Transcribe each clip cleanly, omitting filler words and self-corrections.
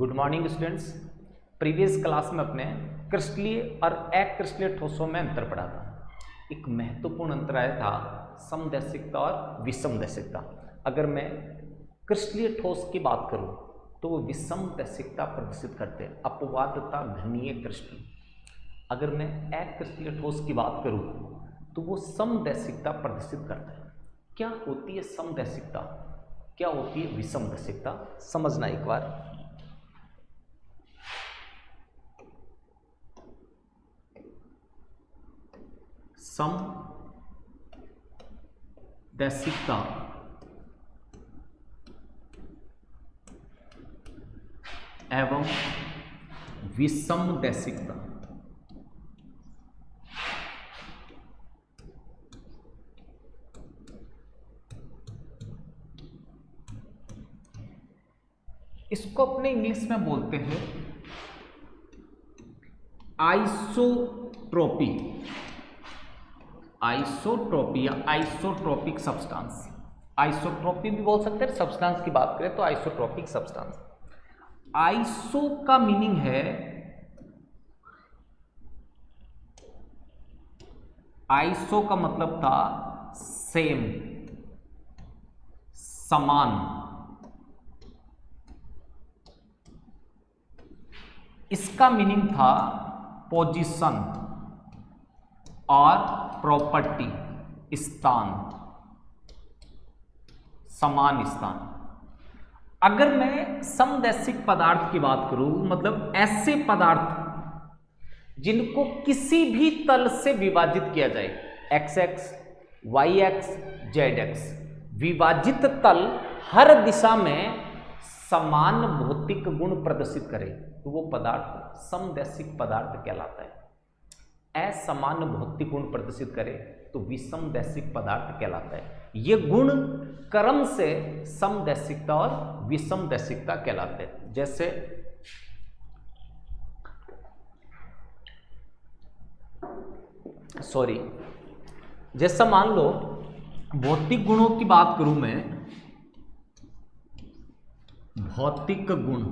Good morning students. Previous class में अपने क्रिस्टलीय और अक्रिस्टलीय ठोसों में अंतर पढ़ा था। एक महत्वपूर्ण अंतर आया था समदैशिकता और विषमदैशिकता। अगर मैं क्रिस्टलीय ठोस की बात करूं तो वो विषमदैशिकता प्रदर्शित करते हैं, अपवाद तथा घनीय क्रिस्टल। अगर मैं अक्रिस्टलीय ठोस की बात करूं तो वो समदैशिकता प्रदर्शित करते हैं। क्या होती है समदैशिकता, क्या होती है विषमदैशिकता, समझना एक बार। समदैशिकता एवं विषमदैशिकता इसको अपने इंग्लिश में बोलते हैं आइसोट्रोपी, आइसोट्रोपी या आइसोट्रोपिक सब्सटेंस। आइसोट्रोपी भी बोल सकते हैं, सब्सटेंस की बात करें तो आइसोट्रोपिक सब्सटेंस। आइसो का मीनिंग है, आइसो का मतलब था सेम, समान। इसका मीनिंग था पोजीशन और प्रॉपर्टी, स्थान, समान स्थान। अगर मैं समदैशिक पदार्थ की बात करूं, मतलब ऐसे पदार्थ जिनको किसी भी तल से विभाजित किया जाए, X X, Y X, Z X, विभाजित तल हर दिशा में समान भौतिक गुण प्रदर्शित करे तो वो पदार्थ समदैशिक पदार्थ कहलाता है। असमान भौतिक गुण प्रदर्शित करे तो विषमदैशिक पदार्थ कहलाता है। ये गुण क्रम से समदैशिकता और विषमदैशिकता कहलाते हैं। जैसे जैसा मान लो भौतिक गुणों की बात करूं मैं, भौतिक गुण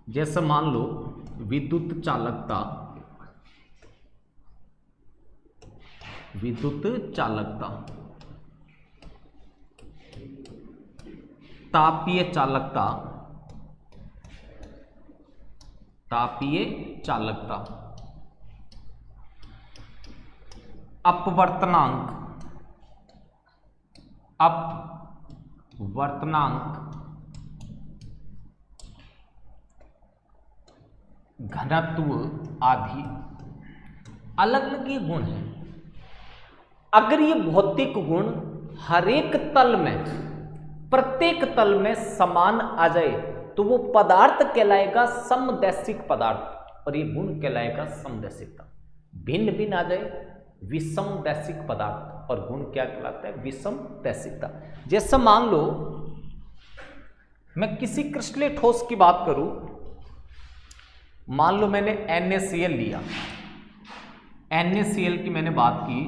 जैसे मान लो विद्युत चालकता, विद्युत चालकता, तापीय चालकता, तापीय चालकता, अपवर्तनांक, अपवर्तनांक, घनत्व आदि अलग अलग ये गुण हैं। अगर ये भौतिक गुण हर एक तल में, प्रत्येक तल में समान आ जाए तो वो पदार्थ कहलाएगा समदैशिक पदार्थ और ये गुण कहलाएगा समदैशिकता। भिन्न भिन्न आ जाए विषमदैशिक पदार्थ और गुण क्या कहलाता है, विषमदैशिकता। जैसे मान लो मैं किसी क्रिस्टलीय ठोस की बात करूं, मान लो मैंने NaCl लिया, NaCl की मैंने बात की,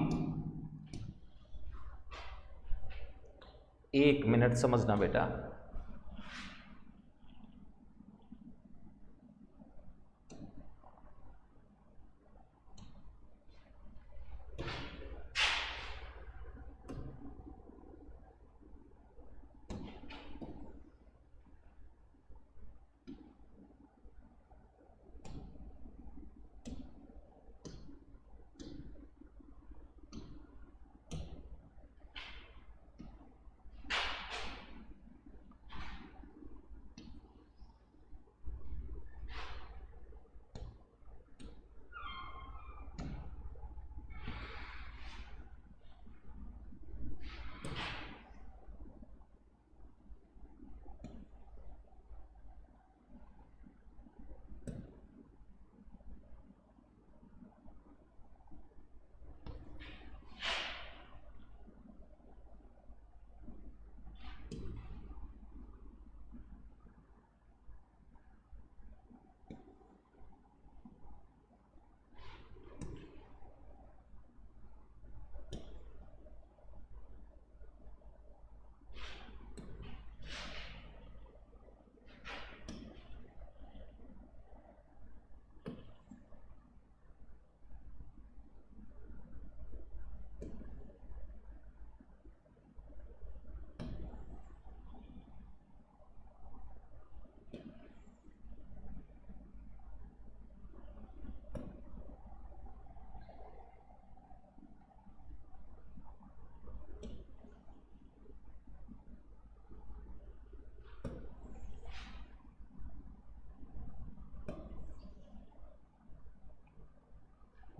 एक मिनट समझना बेटा।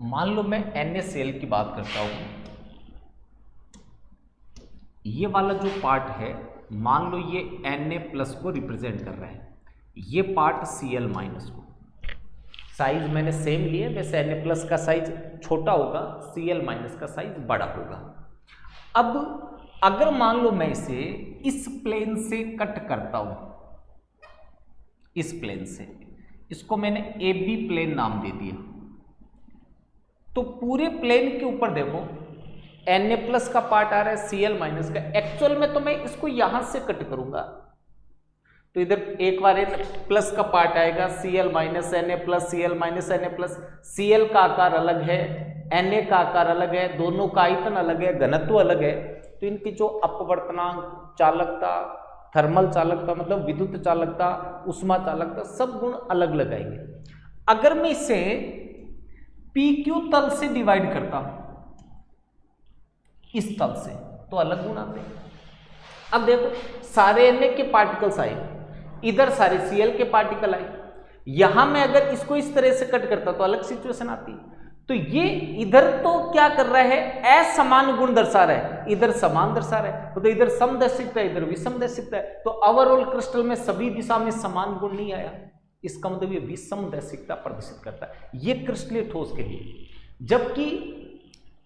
मान लो मैं NaCl की बात करता हूं, ये वाला जो पार्ट है मान लो ये Na+ को रिप्रेजेंट कर रहा है, ये पार्ट Cl- को, साइज मैंने सेम लिया, वैसे Na+ का साइज छोटा होगा, Cl- का साइज बड़ा होगा। अब अगर मान लो मैं इसे इस प्लेन से कट करता हूं, इस प्लेन से, इसको मैंने AB प्लेन नाम दे दिया, तो पूरे प्लेन के ऊपर देखो Na+ का पार्ट आ रहा है, Cl- का। एक्चुअल में तो मैं इसको यहां से कट करूंगा, तो इधर एक बार प्लस का पार्ट आएगा, Cl- Na+, Cl- Na+, Cl का आकार अलग है, Na का आकार अलग है, दोनों का आयतन अलग है, घनत्व अलग है, तो इनकी जो अपवर्तनांक, चालकता, थर्मल चालकता मतलब विद्युत चालकता, उष्मा चालकता, सब गुण अलग अलग आएंगे। अगर मैं इसे PQ तल से डिवाइड करता हूं, इस तल से, तो अलग गुण आते हैं। अब देखो सारे Na के पार्टिकल्स आए, इधर सारे Cl के पार्टिकल आए, यहां मैं अगर इसको इस तरह से कट करता तो अलग सिचुएशन आती। तो ये इधर तो क्या कर रहा है, असमान गुण दर्शा रहा है, इधर समान दर्शा रहा है, तो इधर समदैशिकता है, इधर विषमदैशिकता है, तो ओवरऑल क्रिस्टल में सभी दिशा में समान गुण नहीं आया, इसका मतलब ये विषमदैशिकता प्रदर्शित करता है, ये क्रिस्टलीय ठोस के लिए। जबकि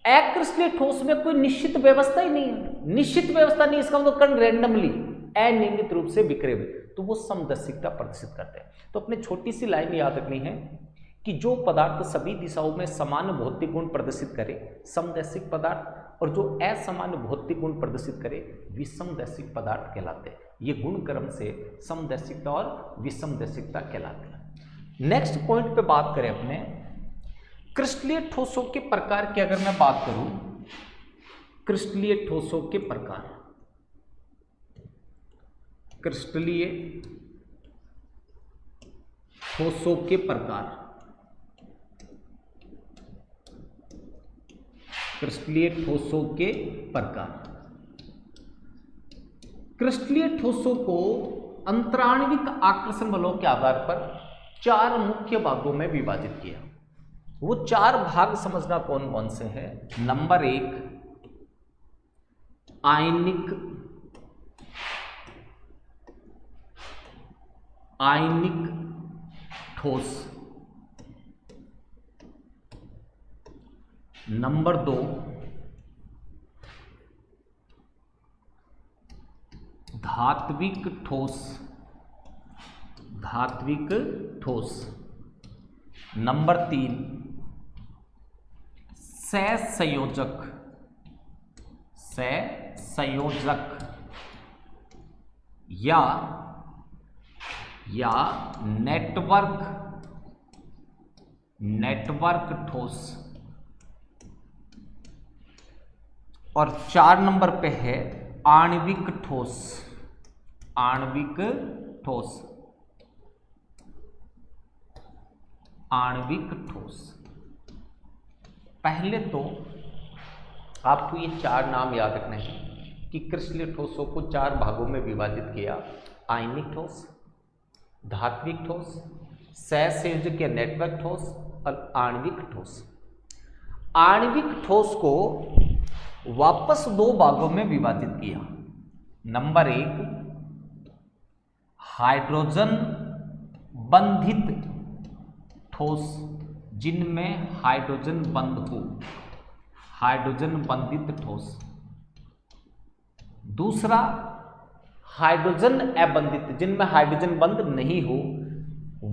अक्रिस्टलीय ठोस में कोई निश्चित व्यवस्था ही नहीं है, निश्चित व्यवस्था नहीं, इसका मतलब कण रैंडमली अनियमित रूप से बिखरे हुए, तो वो समदैशिकता प्रदर्शित करते हैं। तो अपने छोटी सी लाइन याद रखनी है कि जो पदार्थ सभी दिशाओं में समान भौतिक गुण प्रदर्शित करे समदैशिक पदार्थ, और जो असमान भौतिक गुण प्रदर्शित करे विषमदैशिक पदार्थ कहलाते हैं। ये गुण क्रम से समदैशिकता और विषमदैशिकता कहलाते हैं। नेक्स्ट पॉइंट पे बात करें अपने क्रिस्टलीय ठोसों के प्रकार की, अगर मैं बात करूं क्रिस्टलीय ठोसों के प्रकार, क्रिस्टलीय ठोसों के प्रकार, क्रिस्टलीय ठोसों के प्रकार। क्रिस्टलीय ठोसों को अंतराण्विक आकर्षण बलों के आधार पर 4 मुख्य भागों में विभाजित किया। वो 4 भाग समझना कौन कौन से हैं। नंबर 1 आयनिक ठोस, नंबर 2 धात्विक ठोस, नंबर 3 सहसंयोजक या नेटवर्क ठोस, और 4 नंबर पे है आणविक ठोस। पहले तो आपको ये 4 नाम याद रखने हैं कि क्रिस्टलीय ठोसों को 4 भागों में विभाजित किया। आयनिक ठोस, धात्विक ठोस, सहसंयोजक या नेटवर्क ठोस और आणविक ठोस। आणविक ठोस को वापस 2 भागों में विभाजित किया। नंबर 1 हाइड्रोजन बंधित ठोस, जिनमें हाइड्रोजन बंध हो, हाइड्रोजन बंधित ठोस। दूसरा हाइड्रोजन अबंधित, जिनमें हाइड्रोजन बंध नहीं हो,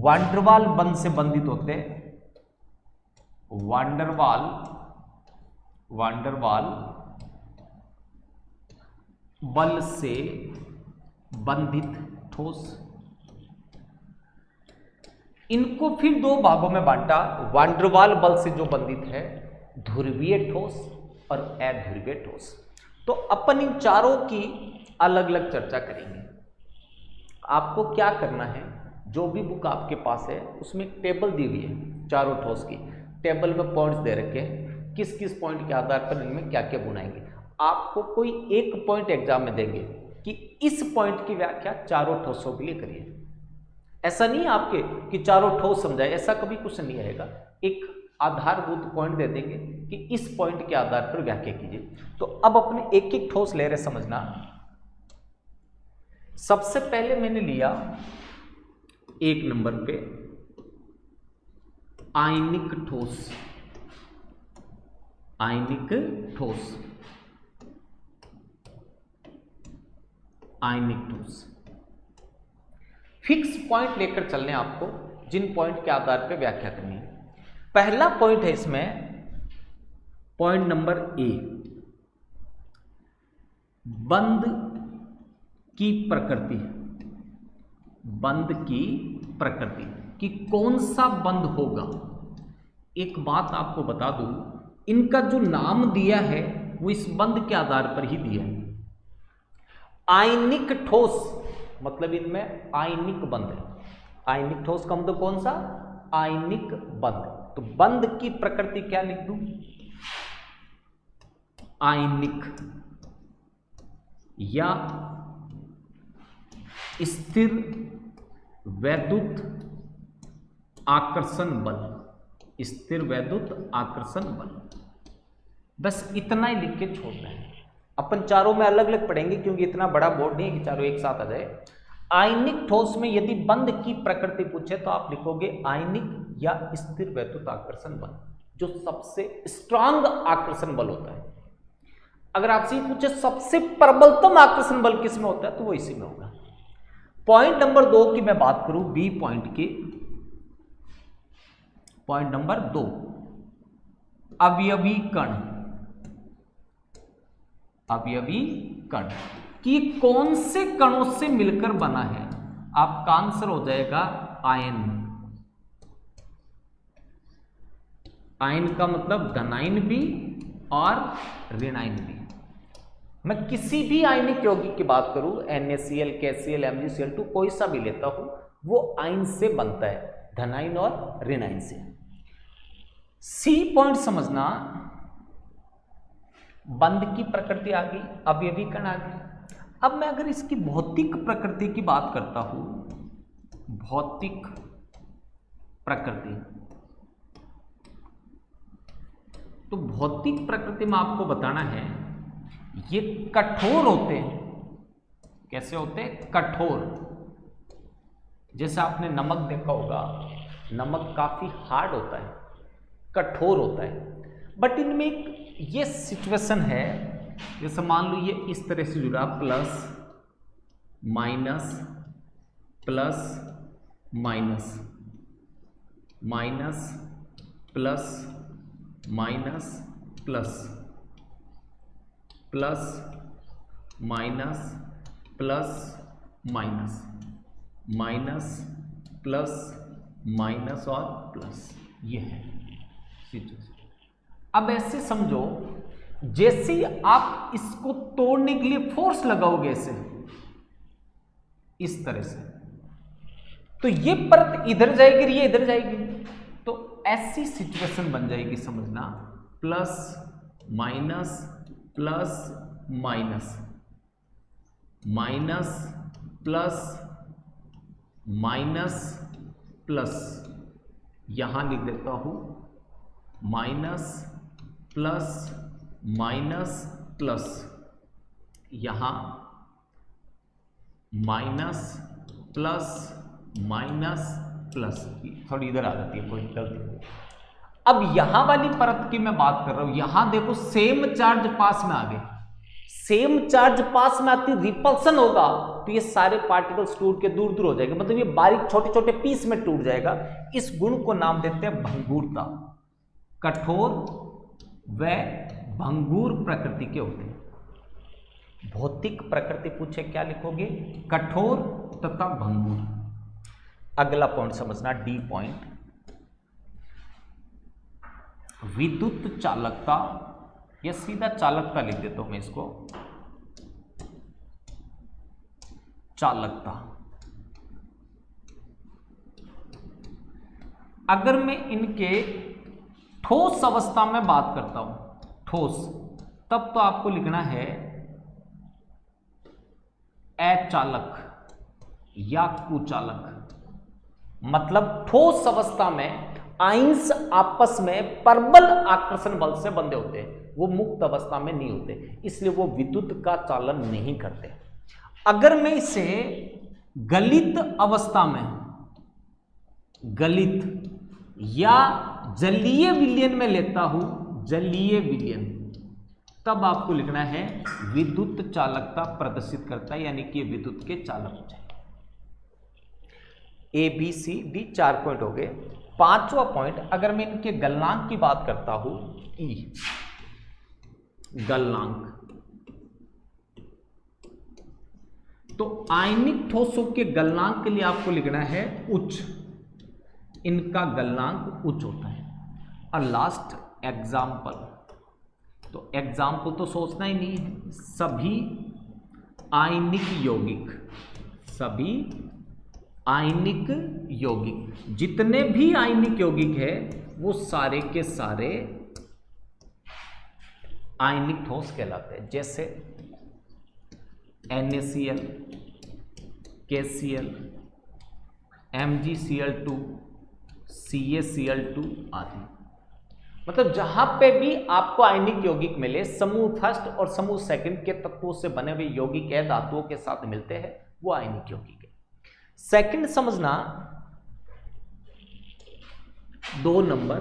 वांडरवाल बंध से बंधित होते हैं, वांडरवाल बल से बंधित ठोस। इनको फिर 2 भागों में बांटा। वांडरवाल बल से जो बंधित है ध्रुवीय ठोस और अध्रुवीय ठोस। तो अपन इन चारों की अलग अलग चर्चा करेंगे। आपको क्या करना है, जो भी बुक आपके पास है उसमें एक टेबल दी हुई है चारों ठोस की, टेबल में पॉइंट्स दे रखे हैं, किस किस पॉइंट के आधार पर इनमें क्या क्या गुण आएंगे। आपको कोई एक पॉइंट एग्जाम में देंगे कि इस पॉइंट की व्याख्या चारों ठोसों के लिए करिए। ऐसा नहीं आपके कि चारों ठोस समझाए, ऐसा कभी कुछ नहीं आएगा। एक आधारभूत पॉइंट दे देंगे कि इस पॉइंट के आधार पर व्याख्या कीजिए। तो अब अपने एक एक ठोस ले रहे समझना। सबसे पहले मैंने लिया 1 नंबर पे आयनिक ठोस। आयनिक ठोस, आयनिक ठोस। फिक्स पॉइंट लेकर चलने आपको, जिन पॉइंट के आधार पर व्याख्या करनी है। पहला पॉइंट है इसमें पॉइंट नंबर ए, बंध की प्रकृति। बंध की प्रकृति कि कौन सा बंध होगा। एक बात आपको बता दूं, इनका जो नाम दिया है वो इस बंध के आधार पर ही दिया है। आयनिक ठोस मतलब इनमें आयनिक बंध है। आयनिक ठोस का मतलब कौन सा? आयनिक बंध। तो बंध की प्रकृति क्या लिख दूं? आयनिक या स्थिर वैद्युत आकर्षण बल। स्थिर वैद्युत आकर्षण बल, बस इतना ही लिख के छोड़ना है। अपन चारों में अलग अलग पढ़ेंगे क्योंकि इतना बड़ा बोर्ड नहीं है कि चारों एक साथ आ जाए। आयनिक ठोस में यदि बंध की प्रकृति पूछे तो आप लिखोगे आयनिक या स्थिर वैद्युत आकर्षण बल, जो सबसे स्ट्रांग आकर्षण बल होता है। अगर आपसे ये पूछे सबसे प्रबलतम आकर्षण बल किस में होता है तो वो इसी में होगा। पॉइंट नंबर 2 की मैं बात करूं, बी पॉइंट की, पॉइंट नंबर 2 अवयवी कण। अवयवी कण कि कौन से कणों से मिलकर बना है। आपका आंसर हो जाएगा आयन। आयन का मतलब धनायन भी और ऋणायन भी। मैं किसी भी आयनिक यौगिक की बात करूं, NaCl, KCl, MgCl2 कोई सा भी लेता हूं, वो आयन से बनता है, धनायन और ऋणायन से। सी पॉइंट समझना, बंध की प्रकृति आ गई, अवयवी कण आ गई। अब मैं अगर इसकी भौतिक प्रकृति की बात करता हूं, भौतिक प्रकृति, तो भौतिक प्रकृति में आपको बताना है ये कठोर होते हैं। कैसे होते हैं? कठोर। जैसे आपने नमक देखा होगा, नमक काफी हार्ड होता है, कठोर होता है। बट इनमें एक ये सिचुएशन है, जैसे मान लो ये इस तरह से जुड़ा, plus minus plus minus minus plus minus plus plus minus plus minus minus plus minus और प्लस, ये है सिचुएशन। अब ऐसे समझो जैसे ही आप इसको तोड़ने के लिए फोर्स लगाओगे ऐसे, इस तरह से, तो ये परत इधर जाएगी और ये इधर जाएगी, तो ऐसी सिचुएशन बन जाएगी, समझना। Plus minus plus minus minus plus minus plus, यहां लिख देता हूं माइनस प्लस माइनस प्लस, यहां माइनस प्लस माइनस प्लस, थोड़ी इधर आ जाती है कोई गलती। अब यहां वाली परत की मैं बात कर रहा हूं, यहां देखो सेम चार्ज पास में आ गए, सेम चार्ज पास में आती रिपल्सन होगा तो ये सारे पार्टिकल्स टूट के दूर दूर हो जाएंगे, मतलब ये बारीक छोटे छोटे पीस में टूट जाएगा। इस गुण को नाम देते हैं भंगुरता। कठोर व भंगुर प्रकृति के होते हैं। भौतिक प्रकृति पूछे क्या लिखोगे? कठोर तथा भंगुर। अगला पॉइंट समझना, डी पॉइंट, विद्युत चालकता, या सीधा चालकता लिख देता हूं मैं इसको, चालकता। अगर मैं इनके ठोस अवस्था में बात करता हूं, ठोस, तब तो आपको लिखना है अचालक या कुचालक। मतलब ठोस अवस्था में आइंस आपस में प्रबल आकर्षण बल से बंधे होते हैं, वो मुक्त अवस्था में नहीं होते, इसलिए वो विद्युत का चालन नहीं करते। अगर मैं इसे गलित अवस्था में, गलित या जलीय विलयन में लेता हूं, जलीय विलयन, तब आपको लिखना है विद्युत चालकता प्रदर्शित करता है, यानी कि विद्युत के चालक हो जाए। A B C D 4 point हो गए। 5वां पॉइंट, अगर मैं इनके गलनांक की बात करता हूं, ई गलनांक, तो आयनिक ठोसों के गलनांक के लिए आपको लिखना है उच्च, इनका गलनांक उच्च होता है। और लास्ट एग्जाम्पल, तो एग्जाम्पल तो सोचना ही नहीं है, सभी आयनिक यौगिक, सभी आयनिक यौगिक, जितने भी आयनिक यौगिक है वो सारे के सारे आयनिक ठोस कहलाते हैं, जैसे NaCl, KCl, MgCl2, CaCl2 आदि। मतलब जहां पे भी आपको आयनिक यौगिक मिले, समूह फर्स्ट और समूह सेकंड के तत्वों से बने हुए यौगिक है धातुओं के साथ मिलते हैं, वो आयनिक यौगिक है। सेकंड समझना, 2 नंबर,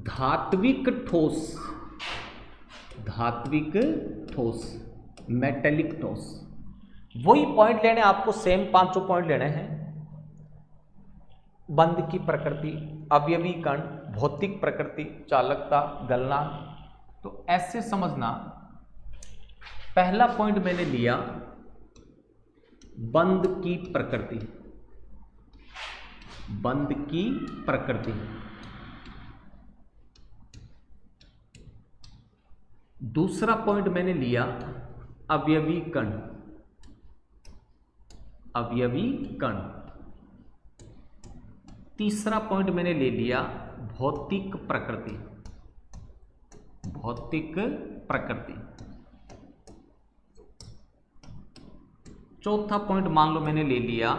धात्विक ठोस, धात्विक ठोस, मेटेलिक ठोस, वही पॉइंट लेने आपको, सेम 5 पॉइंट लेने हैं। बंध की प्रकृति, अवयवी कण, भौतिक प्रकृति, चालकता, गलनांक। तो ऐसे समझना, पहला पॉइंट मैंने लिया बंध की प्रकृति, बंध की प्रकृति। दूसरा पॉइंट मैंने लिया अवयवी कण, अवयवी कण। तीसरा पॉइंट मैंने ले लिया भौतिक प्रकृति, भौतिक प्रकृति। चौथा पॉइंट मान लो मैंने ले लिया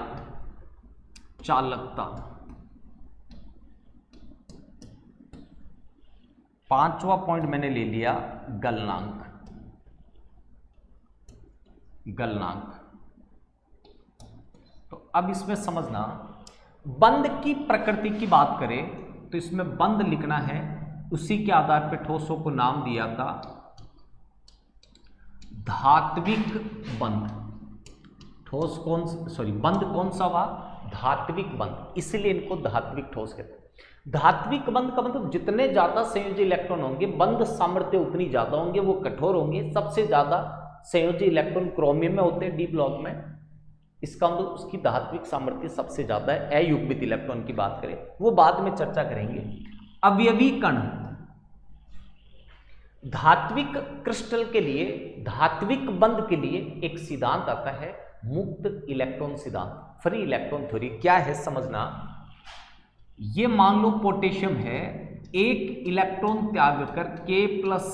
चालकता। 5वां पॉइंट मैंने ले लिया गलनांक, गलनांक। तो अब इसमें समझना, बंध की प्रकृति की बात करें तो इसमें बंध लिखना है, उसी के आधार पर ठोसों को नाम दिया था धात्विक बंध। ठोस कौन, सॉरी बंध कौन सा हुआ, धात्विक बंध, इसलिए इनको धात्विक ठोस कहते हैं। धात्विक बंध का मतलब जितने ज्यादा संयोजी इलेक्ट्रॉन होंगे, बंध सामर्थ्य उतनी ज्यादा होंगे, वो कठोर होंगे। सबसे ज्यादा संयोजी इलेक्ट्रॉन क्रोमियम में होते हैं, डी ब्लॉक में, इसका मतलब उसकी धात्विक सामर्थ्य सबसे ज्यादा है। अयुग्मित इलेक्ट्रॉन की बात करें, वो बाद में चर्चा करेंगे। अवयवी कण, धात्विक क्रिस्टल के लिए, धात्विक बंध के लिए एक सिद्धांत आता है, मुक्त इलेक्ट्रॉन सिद्धांत, फ्री इलेक्ट्रॉन थ्योरी। क्या है समझना, ये मान लो पोटेशियम है, एक इलेक्ट्रॉन त्याग कर K+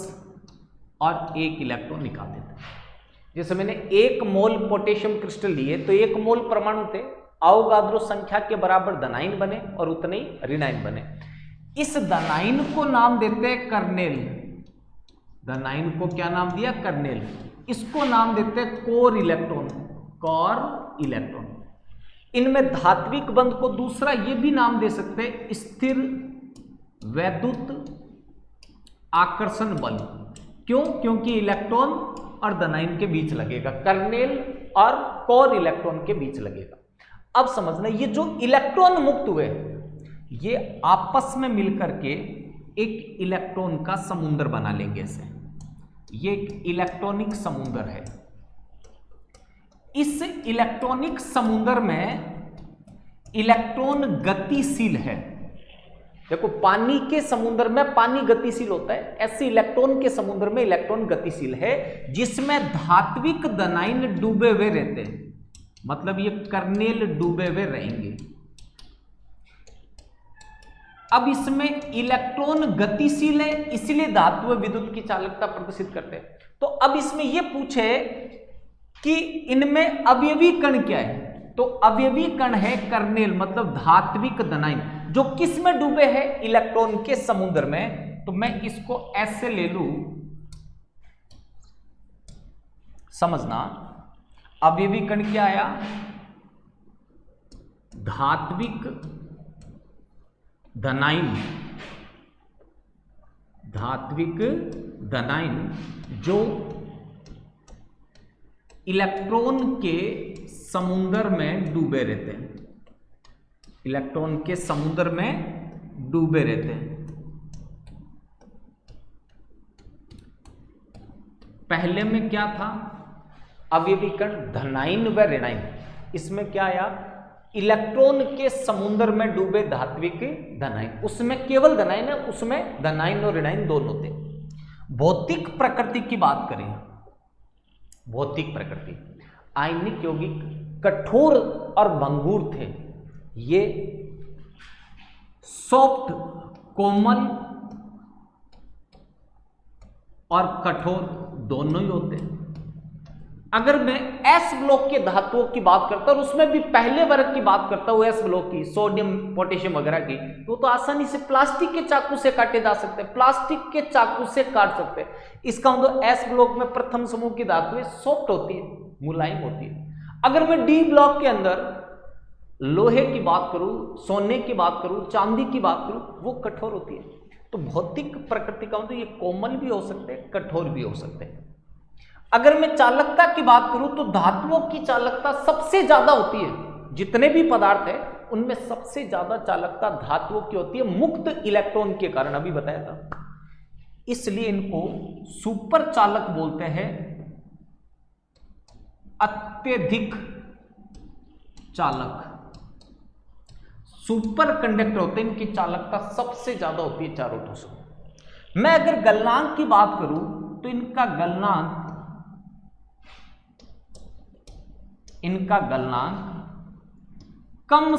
और एक इलेक्ट्रॉन निकाल देते हैं। जैसे मैंने 1 मोल पोटेशियम क्रिस्टल लिए तो 1 मोल परमाणु थे, अवोगाद्रो संख्या के बराबर धनायन बने और उतने ही ऋणायन बने। इस धनायन को नाम देते हैं कर्नेल, धनायन को क्या नाम दिया, कर्नेल। इसको नाम देते हैं कोर इलेक्ट्रॉन, कोर इलेक्ट्रॉन। इनमें धात्विक बंध को दूसरा ये भी नाम दे सकते हैं स्थिर वैद्युत आकर्षण बल। क्यों, क्योंकि इलेक्ट्रॉन और धनायन के बीच लगेगा, कर्नेल और कोर इलेक्ट्रॉन के बीच लगेगा। अब समझना, ये जो इलेक्ट्रॉन मुक्त हुए ये आपस में मिलकर के एक इलेक्ट्रॉन का समुद्र बना लेंगे। ऐसे ये एक इलेक्ट्रॉनिक समुद्र है। इस इलेक्ट्रॉनिक समुद्र में इलेक्ट्रॉन गतिशील है। देखो, पानी के समुद्र में पानी गतिशील होता है, ऐसे इलेक्ट्रॉन के समुद्र में इलेक्ट्रॉन गतिशील है, जिसमें धात्विक धनायन डूबे हुए रहते हैं। मतलब ये कर्नेल डूबे हुए रहेंगे। अब इसमें इलेक्ट्रॉन गतिशील है, इसलिए धातु विद्युत की चालकता प्रदर्शित करते हैं। तो अब इसमें यह पूछे कि इनमें अवयवी कण क्या है, तो अवयवी कण है कर्नेल, मतलब धात्विक धनायन, जो किस में डूबे हैं, इलेक्ट्रॉन के समुद्र में। तो मैं इसको ऐसे ले लूं, समझना, अवयवी कण क्या आया, धात्विक धनायन, धात्विक धनायन जो इलेक्ट्रॉन के समुद्र में डूबे रहते हैं, इलेक्ट्रॉन के समुद्र में डूबे रहते हैं। पहले में क्या था, अवयवी कण धनायन व ऋणायन, इसमें क्या आया, इलेक्ट्रॉन के समुद्र में डूबे धात्विक धनायन, उसमें केवल धनायन है, उसमें धनायन और ऋणायन दोनों थे। भौतिक प्रकृति की बात करें, भौतिक प्रकृति, आयनिक यौगिक कठोर और भंगुर थे, ये सॉफ्ट, कोमल और कठोर दोनों ही होते हैं। अगर मैं एस ब्लॉक के धातुओं की बात करता हूं और उसमें भी पहले वर्ग की बात करता हूं, एस ब्लॉक की, सोडियम पोटेशियम वगैरह की, तो आसानी से प्लास्टिक के चाकू से काटे जा सकते हैं, प्लास्टिक के चाकू से काट सकते हैं। इसका मतलब एस ब्लॉक में प्रथम समूह की धातुएं सॉफ्ट होती है, मुलायम होती है। अगर मैं डी ब्लॉक के अंदर लोहे की बात करूं, सोने की बात करूं, चांदी की बात करूं, वो कठोर होती है। तो भौतिक प्रकृति का मतलब ये कोमल भी हो सकते हैं, कठोर भी हो सकते हैं। अगर मैं चालकता की बात करूं तो धातुओं की चालकता सबसे ज्यादा होती है, जितने भी पदार्थ है उनमें सबसे ज्यादा चालकता धातुओं की होती है, मुक्त इलेक्ट्रॉन के कारण, अभी बताया था। इसलिए इनको सुपर चालक बोलते हैं, अत्यधिक चालक, सुपर कंडक्टर होते हैं, इनकी चालकता सबसे ज्यादा होती है चारों ठोसों। मैं अगर गलनांक की बात करूं तो इनका गलनांक कम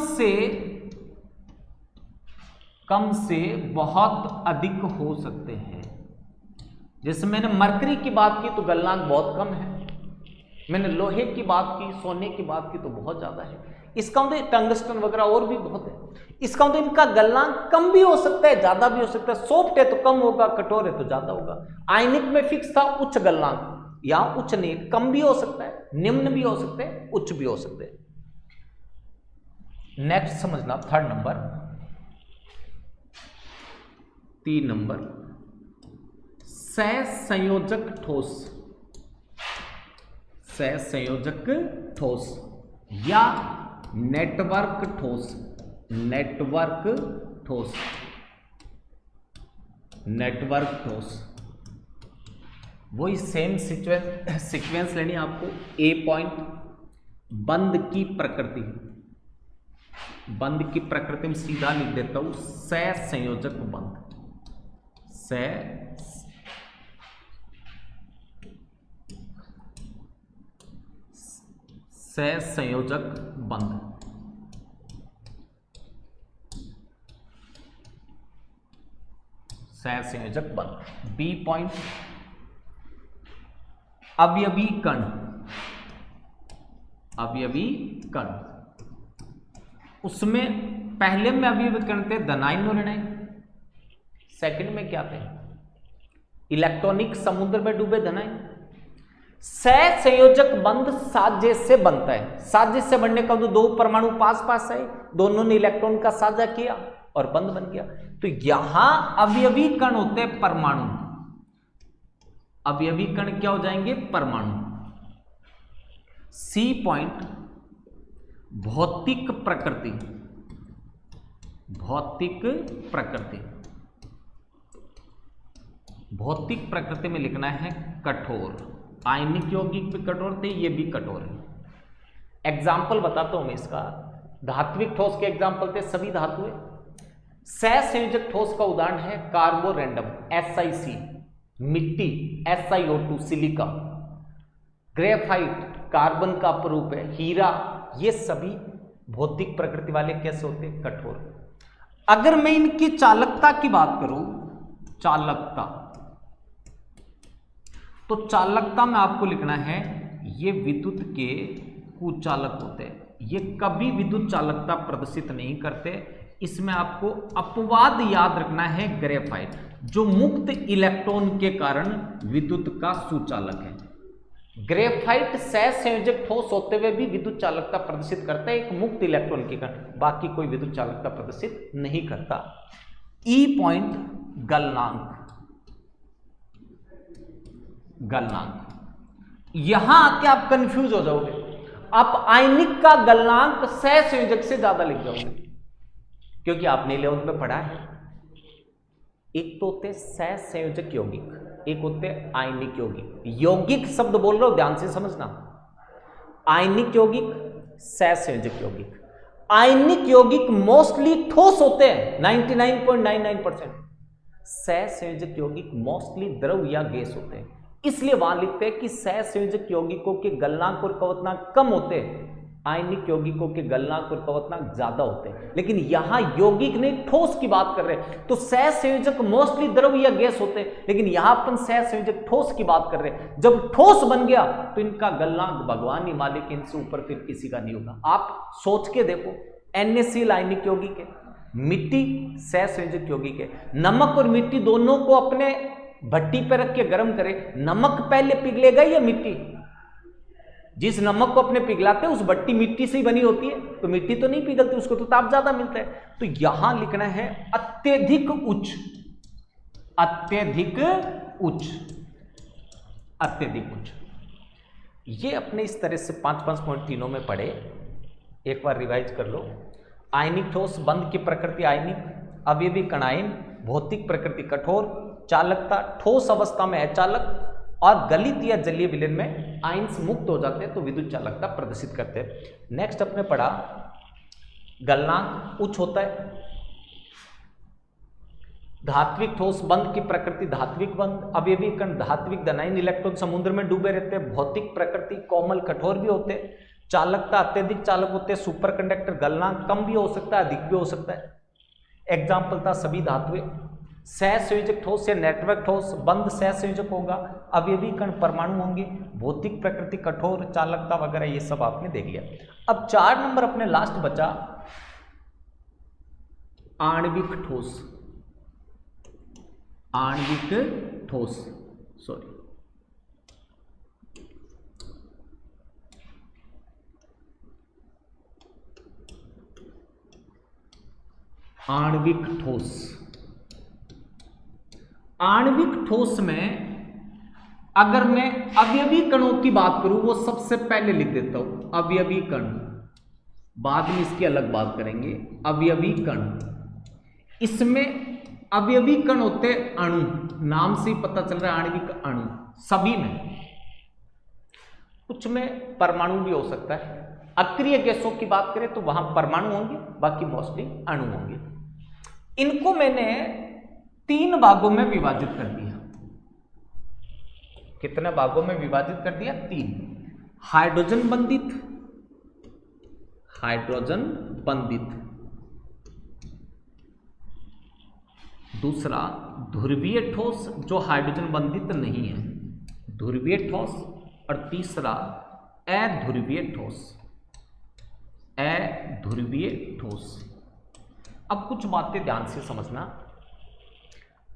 से बहुत अधिक हो सकते हैं। जैसे मैंने मरकरी की बात की तो गलनांक बहुत कम है, मैंने लोहे की बात की, सोने की बात की तो बहुत ज्यादा है। इसका मतलब टंगस्टन वगैरह और भी बहुत है। इसका मतलब इनका गलनांक कम भी हो सकता है, ज्यादा भी हो सकता है। सॉफ्ट है तो कम होगा, कठोर है तो ज्यादा होगा। आयनिक में फिक्स था उच्च गलनांक, यहां उच्च नहीं, कम भी हो सकता है, निम्न भी हो सकते हैं, उच्च भी हो सकते हैं। नेक्स्ट समझना, थर्ड नंबर, 3 नंबर, सहसंयोजक ठोस, सहसंयोजक ठोस या नेटवर्क ठोस, नेटवर्क ठोस, नेटवर्क ठोस। वही सेम सीक्वेंस लेनी है आपको। ए पॉइंट, बंद की प्रकृति, बंद की प्रकृति में सीधा लिख देता हूं, सहसंयोजक बंध, सहसंयोजक बंध, सहसंयोजक बंध। बी पॉइंट, अवयवी कण, अवयवी कण, उसमें पहले में अवयवी कण थे धनायन और ऋणायन, सेकंड में क्या थे, इलेक्ट्रॉनिक समुद्र में डूबे धनायन। सहसंयोजक बंध साझे से बनता है। साझे से बनने का तो 2 परमाणु पास पास है, दोनों ने इलेक्ट्रॉन का साझा किया और बंध बन गया। तो यहां अवयवी कण होते हैं परमाणु, अवयवी कण क्या हो जाएंगे, परमाणु। सी पॉइंट, भौतिक प्रकृति, भौतिक प्रकृति, भौतिक प्रकृति में लिखना है कठोर। आयनिक यौगिक भी कठोर थे, ये भी कठोर है। एग्जाम्पल बताता हूं मैं इसका। धात्विक ठोस के एग्जाम्पल थे सभी धातुएं। सहसंयोजक ठोस का उदाहरण है कार्बोरेंडम, SiC, मिट्टी SiO2, सिलिका, ग्रेफाइट कार्बन का अपरूप है, हीरा, ये सभी भौतिक प्रकृति वाले कैसे होते हैं, कठोर। अगर मैं इनकी चालकता की बात करूं, चालकता, तो चालकता में आपको लिखना है ये विद्युत के कुचालक होते हैं, ये कभी विद्युत चालकता प्रदर्शित नहीं करते। इसमें आपको अपवाद याद रखना है, ग्रेफाइट जो मुक्त इलेक्ट्रॉन के कारण विद्युत का सुचालक है। ग्रेफाइट सहसंयोजक ठोस होते हुए भी विद्युत चालकता प्रदर्शित करता है एक मुक्त इलेक्ट्रॉन के कारण, बाकी कोई विद्युत चालकता प्रदर्शित नहीं करता। ई पॉइंट गलनांक, यहां आके आप कंफ्यूज हो जाओगे, आप आयनिक का गलनांक सहसंयोजक से ज्यादा लिख जाओगे, क्योंकि आपने 11th में पढ़ा है। एक तो होते सहसंयोजक यौगिक, एक होते आयनिक यौगिक। यौगिक शब्द बोल रहा हूं, ध्यान से समझना। आयनिक यौगिक, सहसंयोजक यौगिक। आयनिक यौगिक मोस्टली ठोस होते हैं 99.99%। सहसंयोजक यौगिक मोस्टली द्रव या गैस होते हैं, इसलिए वहां लिखते हैं कि सहसंयोजक यौगिकों के गलनांक और कवचनांक कम होते हैं, आयनिक यौगिकों के गलनांक और कवचनांक ज्यादा होते हैं। लेकिन यहां यौगिक नहीं, ठोस की बात कर रहे हैं, तो सहसंयोजक मोस्टली द्रव या गैस होते हैं, लेकिन यहां अपन सहसंयोजक ठोस की बात कर रहे हैं। जब ठोस बन गया तो इनका गलनांक भगवान ही मालिक, इनसे ऊपर फिर किसी का नहीं होगा। आप सोच के देखो, NaCl आयनिक यौगिक है, मिट्टी सहसंयोजक यौगिक है। नमक और मिट्टी दोनों को अपने भट्टी पर रख के गर्म करें, नमक पहले पिघलेगा या मिट्टी? जिस नमक को अपने पिघलाते हैं उस भट्टी मिट्टी से ही बनी होती है, तो मिट्टी तो नहीं पिघलती, उसको तो ताप ज्यादा मिलता है। तो यहां लिखना है अत्यधिक उच्च, अत्यधिक उच्च, अत्यधिक उच्च। ये अपने इस तरह से 5-5 पॉइंट तीनों में पढ़े, एक बार रिवाइज कर लो। आयनिक ठोस, बंध की प्रकृति आयनिक, अवयवी कण आयन, भौतिक प्रकृति कठोर, चालकता ठोस अवस्था में अचालक और गलित या जलीय विलयन में आयंस मुक्त हो जाते हैं तो विद्युत चालकता प्रदर्शित करते हैं। नेक्स्ट अपने पढ़ा गलनांक उच्च होता है। धात्विक ठोस, बंध की प्रकृति धात्विक बंध, अवयवी कण धात्विक धनायन इलेक्ट्रॉन समुद्र में डूबे रहते हैं, भौतिक प्रकृति कोमल कठोर भी होते हैं, चालकता अत्यधिक चालक होते हैं, सुपर कंडक्टर, गलनांक कम भी हो सकता है, अधिक भी हो सकता है। एग्जाम्पल था सभी धातुएं। सहसंयोजक ठोस या नेटवर्क ठोस, बंध सहसंयोजक होगा, अवयवी कण परमाणु होंगे, भौतिक प्रकृति कठोर, चालकता वगैरह ये सब आपने देख लिया। अब 4 नंबर अपने लास्ट बचा आणविक ठोस, आणविक ठोस, सॉरी आणविक ठोस। आणविक ठोस में अगर मैं अवयवी कणों की बात करूं, वो सबसे पहले लिख देता हूं अवयवी कण, बाद में इसकी अलग बात करेंगे। अवयवी कण, इसमें अवयवी कण होते अणु, नाम से ही पता चल रहा है आणविक अणु, सभी में, कुछ में परमाणु भी हो सकता है। अक्रिय गैसों की बात करें तो वहां परमाणु होंगे, बाकी मोस्टली अणु होंगे। इनको मैंने 3 भागों में विभाजित कर दिया। कितने भागों में विभाजित कर दिया? 3। हाइड्रोजन बंधित, हाइड्रोजन बंधित, दूसरा ध्रुवीय ठोस जो हाइड्रोजन बंधित नहीं है, ध्रुवीय ठोस, और तीसरा अध्रुवीय ठोस, अध्रुवीय ठोस। अब कुछ बातें ध्यान से समझना।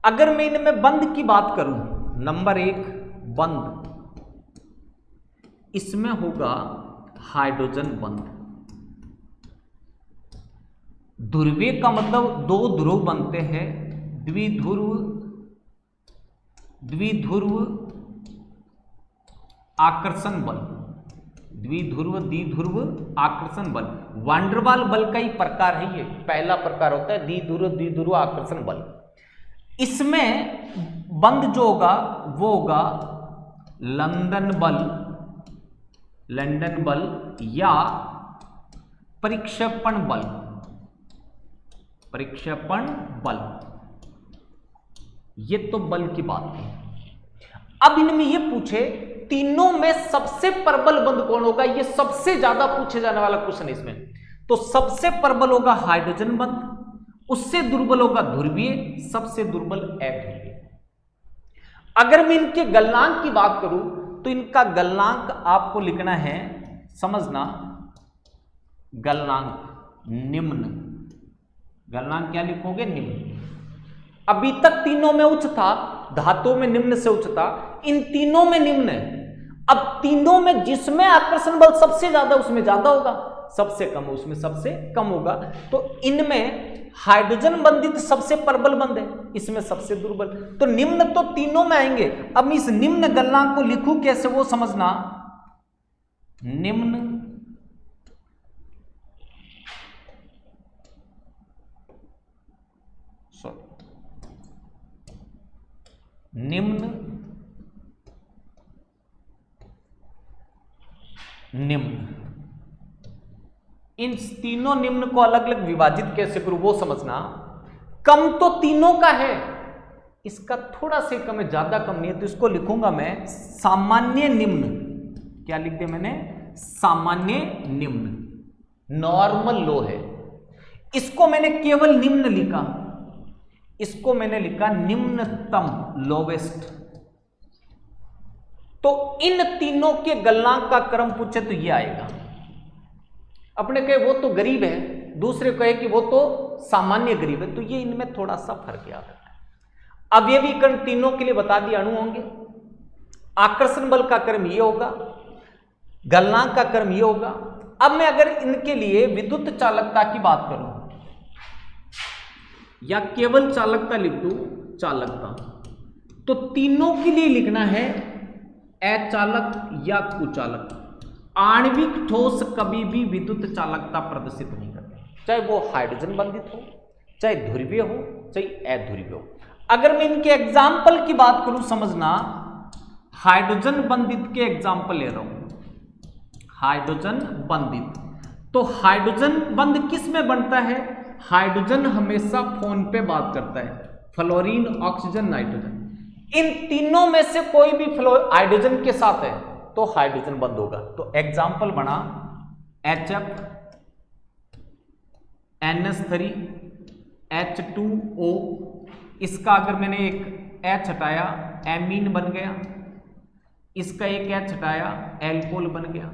अगर मैं इनमें बंध की बात करूं, नंबर 1 बंध, इसमें होगा हाइड्रोजन बंध। ध्रुवीय का मतलब 2 ध्रुव बनते हैं, द्विध्रुव, द्विध्रुव आकर्षण बल, द्विध्रुव द्विध्रुव आकर्षण बल। वांडरवाल बल का ही प्रकार है ये, पहला प्रकार होता है द्विध्रुव द्विध्रुव आकर्षण बल। इसमें बंध जो होगा वो होगा लंदन बल, लंदन बल या परिक्षेपण बल, परिक्षेपण बल। ये तो बल की बात है। अब इनमें ये पूछे तीनों में सबसे प्रबल बंध कौन होगा, ये सबसे ज्यादा पूछे जाने वाला क्वेश्चन है इसमें। तो सबसे प्रबल होगा हाइड्रोजन बंध, उससे दुर्बल होगा ध्रुवीय, सबसे दुर्बल अध्रुवीय। अगर मैं इनके गलनांक की बात करूं तो इनका गलनांक आपको लिखना है, समझना, गलनांक निम्न, गलनांक क्या लिखोगे? निम्न। अभी तक तीनों में उच्च था, धातुओं में निम्न से उच्च था, इन तीनों में निम्न है। अब तीनों में जिसमें आकर्षण बल सबसे ज्यादा उसमें ज्यादा होगा, सबसे कम उसमें सबसे कम होगा। तो इनमें हाइड्रोजन बंधित सबसे प्रबल बंध है, इसमें सबसे दुर्बल। तो निम्न तो तीनों में आएंगे। अब इस निम्न गलनांक को लिखूं कैसे वो समझना। निम्न निम्न निम्न, इन तीनों निम्न को अलग अलग विभाजित कैसे करूं वो समझना। कम तो तीनों का है, इसका थोड़ा से कम है, ज्यादा कम नहीं है, तो इसको लिखूंगा मैं सामान्य निम्न। क्या लिख दिया मैंने? सामान्य निम्न, नॉर्मल लो है। इसको मैंने केवल निम्न लिखा, इसको मैंने लिखा निम्नतम, लोवेस्ट। तो इन तीनों के गलनांक का क्रम पूछे तो ये आएगा। अपने कहे वो तो गरीब है, दूसरे कहे कि वो तो सामान्य गरीब है, तो ये इनमें थोड़ा सा फर्क याद रखना है। अवयवीकरण तीनों के लिए बता दिया, अणु होंगे, आकर्षण बल का क्रम ये होगा, गलनांक का क्रम ये होगा। अब मैं अगर इनके लिए विद्युत चालकता की बात करूं या केवल चालकता लिख दूं, चालकता, तो तीनों के लिए लिखना है अचालक या कुचालक। आणविक ठोस कभी भी विद्युत चालकता प्रदर्शित नहीं करते, चाहे वो हाइड्रोजन बंधित हो, चाहे ध्रुवीय हो, चाहे अध्रुवीय हो। अगर मैं इनके एग्जाम्पल की बात करूं, समझना, हाइड्रोजन बंधित के एग्जाम्पल ले रहा हूं। हाइड्रोजन बंधित, तो हाइड्रोजन बंध किस में बनता है? हाइड्रोजन हमेशा फोन पे बात करता है, फ्लोरीन, ऑक्सीजन, नाइट्रोजन। इन तीनों में से कोई भी हाइड्रोजन के साथ है तो हाइड्रोजन बंद होगा। तो एग्जाम्पल बना HF, NH3, H2O। इसका अगर मैंने एक H हटाया, एमीन बन गया, इसका एक H हटाया, एल्कोहल बन गया।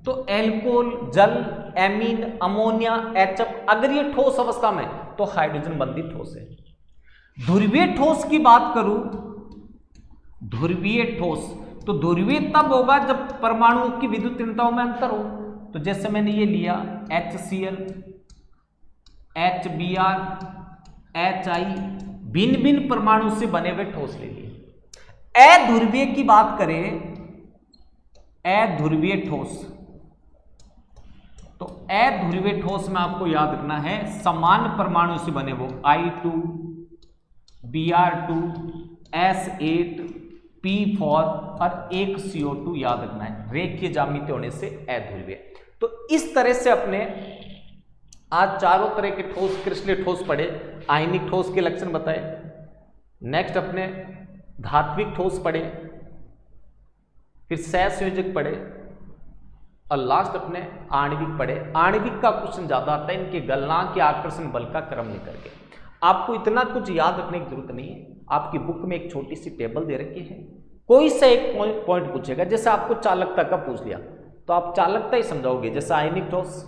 तो एल्कोहल, जल, एमीन, अमोनिया, HF, अगर ये ठोस अवस्था में तो हाइड्रोजन बंधित ठोस है। ध्रुवीय ठोस की बात करूं, ध्रुवीय ठोस, तो ध्रुवीय तब होगा जब परमाणुओं की विद्युत ऋणताओं में अंतर हो। तो जैसे मैंने ये लिया HCl, HBr, HI, भिन्न भिन्न परमाणु से बने हुए ठोस ले लिए। अध्रुवीय की बात करें, अध्रुवीय ठोस, तो अध्रुवीय ठोस में आपको याद रखना है समान परमाणु से बने वो I2, Br2, S8, P4 और एक CO2 याद रखना है, रेखीय ज्यामिति होने से अध्रुवीय। तो इस तरह से अपने आज चारों तरह के ठोस, क्रिस्टलीय ठोस पढ़े, आयनिक ठोस के लक्षण बताए, नेक्स्ट अपने धात्विक ठोस पढ़े, फिर सहसंयोजक पढ़े, और लास्ट अपने आणविक पढ़े। आणविक का क्वेश्चन ज्यादा आता है, इनके गलनांक के आकर्षण बल का क्रम लेकर के। आपको इतना कुछ याद रखने की जरूरत नहीं है, आपकी बुक में एक छोटी सी टेबल दे रखी है, कोई सा एक पॉइंट पूछेगा, जैसे आपको चालकता का पूछ लिया तो आप चालकता ही समझाओगे, जैसे आयनिक ठोस,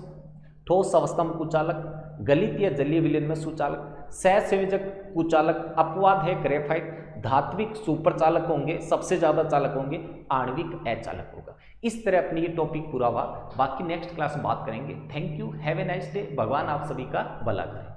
ठोस अवस्था में कुचालक, गलित या जलीय विलयन में सुचालक, सहसंयोजक कुचालक, अपवाद है ग्रेफाइट, धात्विक सुपर चालक होंगे, सबसे ज्यादा चालक होंगे, आणविक अचालक होगा। इस तरह अपनी ये टॉपिक पूरा हुआ, बाकी नेक्स्ट क्लास में बात करेंगे। Thank you, have a nice day, भगवान आप सभी का भला करे।